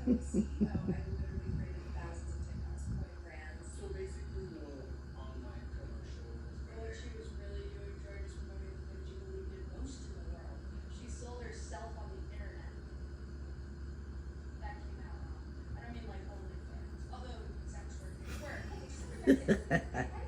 So basically, more online commercials. Or what she was really doing, Jordan, is promoting the things she believed in most in the world. She sold herself on the internet. That came out. I don't mean like OnlyFans, although sex work is work.